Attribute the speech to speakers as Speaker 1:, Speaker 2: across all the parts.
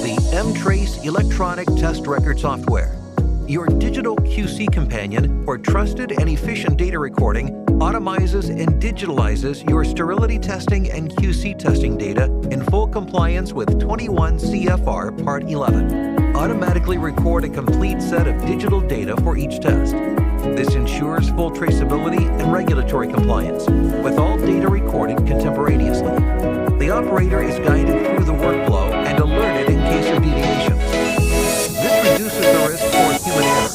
Speaker 1: The M-Trace electronic test record software, your digital QC companion for trusted and efficient data recording, automizes and digitalizes your sterility testing and QC testing data in full compliance with 21 CFR Part 11. Automatically record a complete set of digital data for each test. This ensures full traceability and regulatory compliance, with all data recorded contemporaneously. The operator is guided through the workflow and alerted in case of deviations. This reduces the risk for human error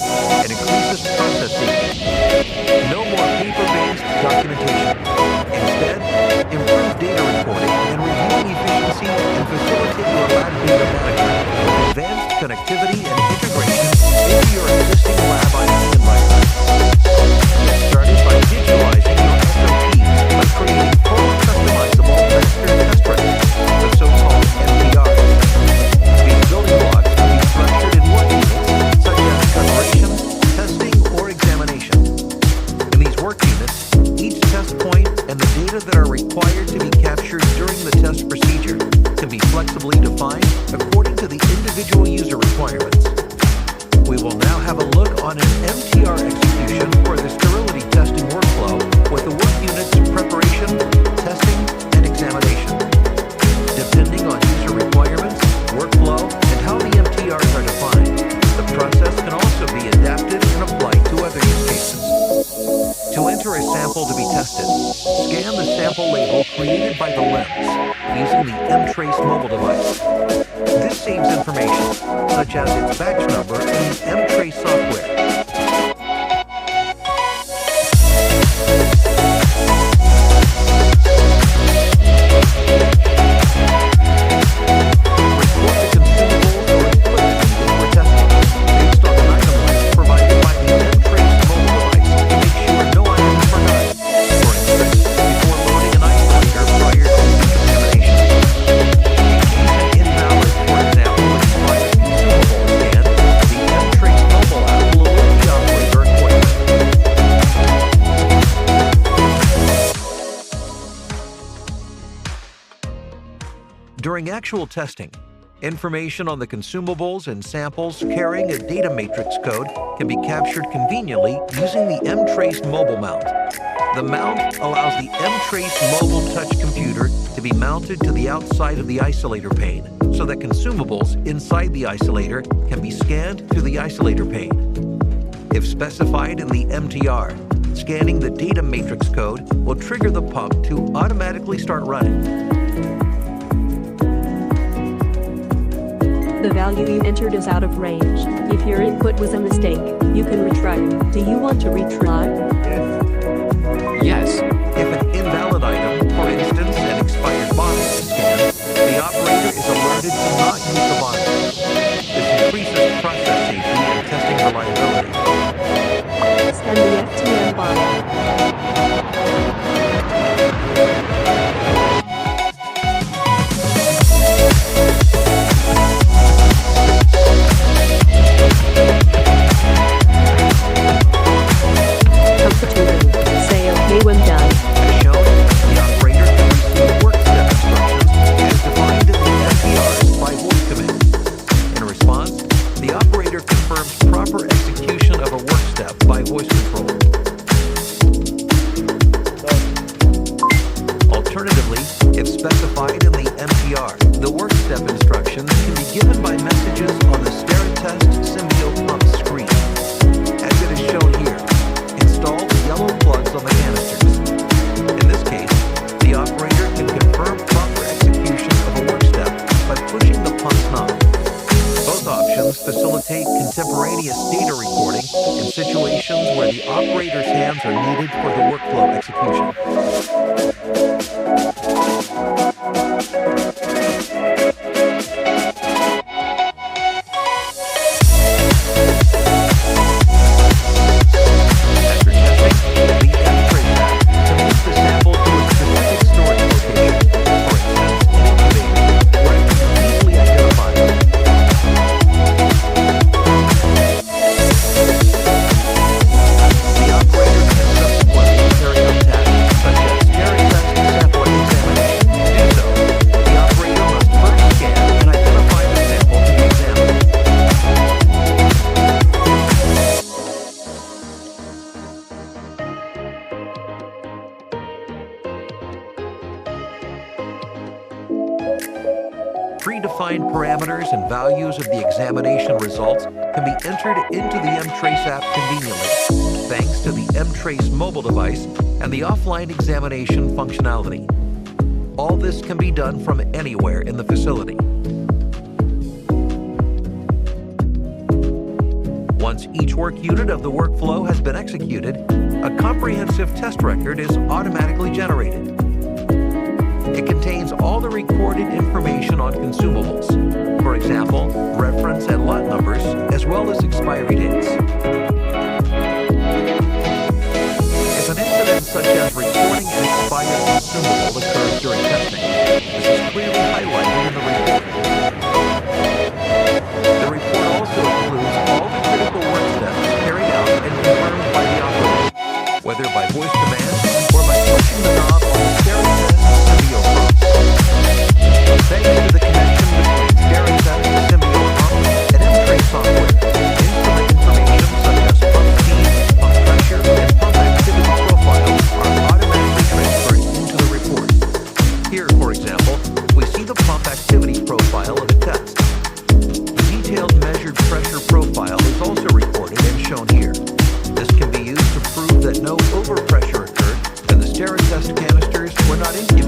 Speaker 1: and increases process safety. No more paper-based documentation. Instead, improve data recording and reviewing efficiency and facilitate your lab data management with advanced connectivity and integration into your existing lab IT environment. Get started by digitalizing your SOPs by creating fully customizable master test records, the so-called MTRs. These building blocks can be structured in work units such as preparation, testing, or examination. In these work units, each test point and the data that are required to be captured during the test procedure can be flexibly defined according to the individual user requirements. We will now have a look on an MTR execution for the sterility testing workflow with the work unit's preparation, testing, and examination. Depending on user requirements, workflow, and how the MTRs are defined, the process can also be adapted and applied to other use cases. To enter a sample to be tested, scan the sample label created by the LIMS using the M-Trace mobile device. This saves information, such as its batch number in the M-Trace software. During actual testing, information on the consumables and samples carrying a data matrix code can be captured conveniently using the M-Trace mobile mount. The mount allows the M-Trace mobile touch computer to be mounted to the outside of the isolator pane so that consumables inside the isolator can be scanned through the isolator pane. If specified in the MTR, scanning the data matrix code will trigger the pump to automatically start running.
Speaker 2: The value you entered is out of range. If your input was a mistake, you can retry. Do you want to retry?
Speaker 3: Yes.
Speaker 1: If an invalid item, for instance an expired bottle, is scanned, the operator is alerted to not use the bottle. This increases process safety and testing reliability.
Speaker 2: Scan the FTM bottle. When done.
Speaker 1: As shown, the operator can receive work step instructions as defined in the MTRs by voice command. In response, the operator confirms proper execution of a work step by voice control. Alternatively, if specified in the MTR, the work step instructions can be given by messages on the Steritest Symbio pump screen. As it is shown here, install the yellow plugs on the canisters. In this case, the operator can confirm proper execution of a work step by pushing the pump knob. Both options facilitate contemporaneous data recording in situations where the operator's hands are needed for the workflow execution. The operator can subsequently carry out Predefined parameters and values of the examination results can be entered into the mTrace app conveniently, thanks to the mTrace mobile device and the offline examination functionality. All this can be done from anywhere in the facility. Once each work unit of the workflow has been executed, a comprehensive test record is automatically generated. It contains all the recorded information on consumables, for example, reference and lot numbers, as well as expiry dates. If an incident such as recording an expired consumable occurs during testing, this is clearly highlighted in the report. The report also includes all the critical work steps carried out and confirmed by the operator, whether by voice command or by pushing the knob on the Steritest Symbio pump. Thanks to the connection between Steritest Symbio pump and mTrace software, instrument information such as pump speed, pump pressure, and pump activity profiles are automatically transferred into the report. Here, for example, we see the pump activity profile of a test. The detailed measured pressure profile is also recorded and shown here. This can be used to prove that no overpressure occurred and the Steritest canisters were not incubated.